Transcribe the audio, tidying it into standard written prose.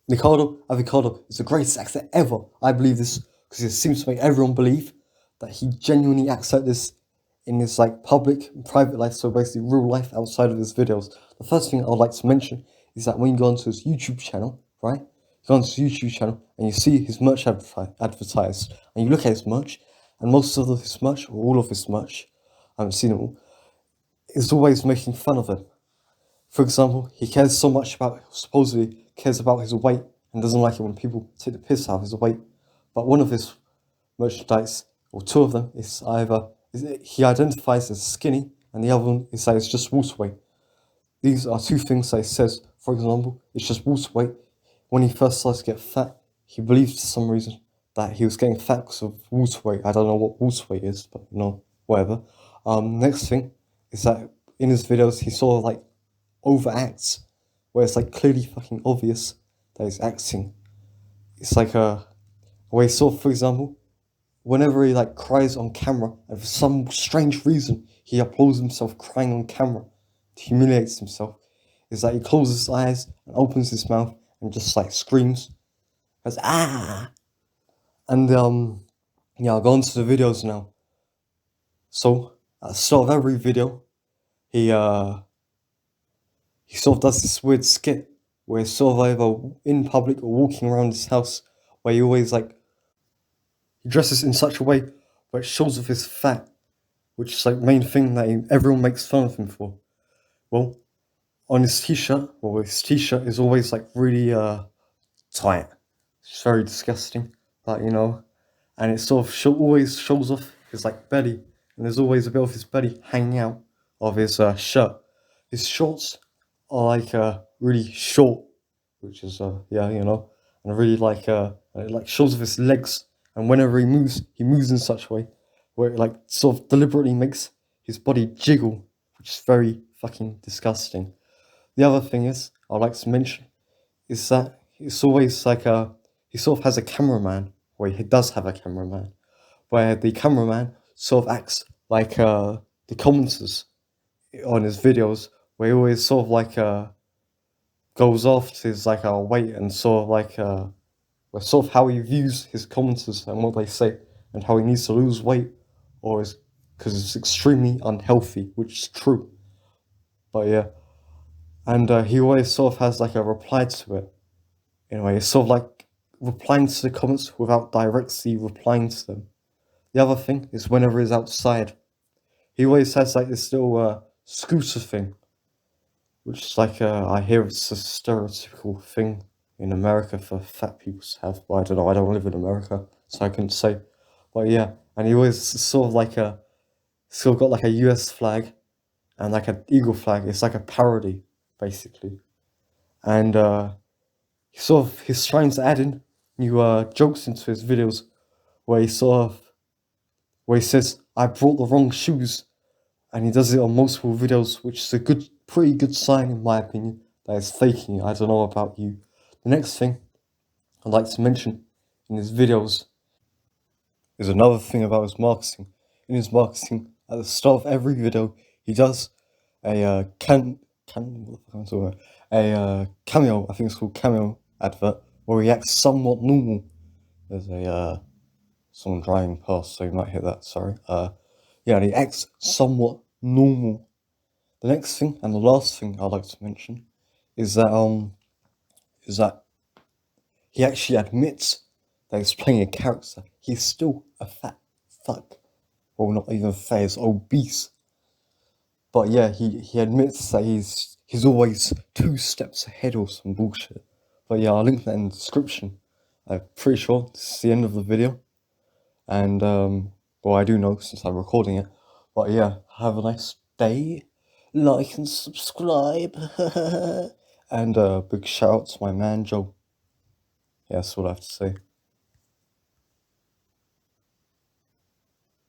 Nikocado, avocado is the greatest actor ever. I believe this because it seems to make everyone believe that he genuinely acts like this in his like public and private life, so basically real life outside of his videos. The first thing I would like to mention is that when you go onto his YouTube channel, right? You go onto his YouTube channel and you see his merch advertised, and you look at his merch, and most of his merch, or all of his merch, I haven't seen it all, is always making fun of him. For example, he cares so much about, supposedly cares about his weight and doesn't like it when people take the piss out of his weight. But one of his merchandise, or two of them, is either he identifies as skinny, and the other one is that it's just water weight. These are two things that he says. For example, it's just water weight. When he first started to get fat, he believed for some reason that he was getting fat because of water weight. I don't know what water weight is, but whatever. Next thing is that in his videos he sort of like overacts, where it's like clearly fucking obvious that he's acting. It's like a way sort of, for example, whenever he like cries on camera, and for some strange reason he uploads himself crying on camera, humiliates himself, is that he closes his eyes and opens his mouth and just like screams, goes ah, and yeah, I'll go on to the videos now. So at the start of every video, he sort of does this weird skit where he's sort of either in public or walking around his house, where he always like he dresses in such a way where it shows off his fat, which is like the main thing that everyone makes fun of him for. Well, on his t-shirt, well, his t-shirt is always like really tight. It's very disgusting, but and it sort of always shows off his like belly, and there's always a bit of his belly hanging out of his shirt. His shorts are like really short, which is yeah, and really like it like shows off his legs, and whenever he moves in such a way where it like sort of deliberately makes his body jiggle, which is very fucking disgusting. The other thing is I'd like to mention is that it's always like he sort of has a cameraman, or he does have a cameraman, where the cameraman sort of acts like the commenters on his videos, where he always sort of like goes off his like weight and sort of like sort of how he views his commenters and what they say, and how he needs to lose weight, or is because it's extremely unhealthy, which is true. But yeah, and he always sort of has like a reply to it. In a way, it's sort of like replying to the comments without directly replying to them. The other thing is whenever he's outside, he always has like this little scooter thing, which is like I hear it's a stereotypical thing in America for fat people to have, but I don't know. I don't live in America, so I couldn't say. But yeah, and he always sort of like still got like a US flag and like an eagle flag. It's like a parody, basically, and he's trying to add in new jokes into his videos, where he says I brought the wrong shoes, and he does it on multiple videos, which is a pretty good sign in my opinion that he's faking it. I don't know about you. The next thing I'd like to mention in his videos is another thing about his marketing. In his marketing, at the start of every video, he does a what the fuck am I talking about? A cameo. I think it's called cameo advert, where he acts somewhat normal. There's a someone driving past, so you might hear that. Sorry. Yeah, and he acts somewhat normal. The next thing and the last thing I'd like to mention is that he actually admits that he's playing a character. He's still a fat fuck. Well, not even fat, he's obese. But yeah, he admits that he's always 2 steps ahead or some bullshit. But yeah, I'll link that in the description. I'm pretty sure this is the end of the video. And well, I do know since I'm recording it. But yeah, have a nice day. Like and subscribe. And big shout out to my man Joe. Yeah, that's all I have to say.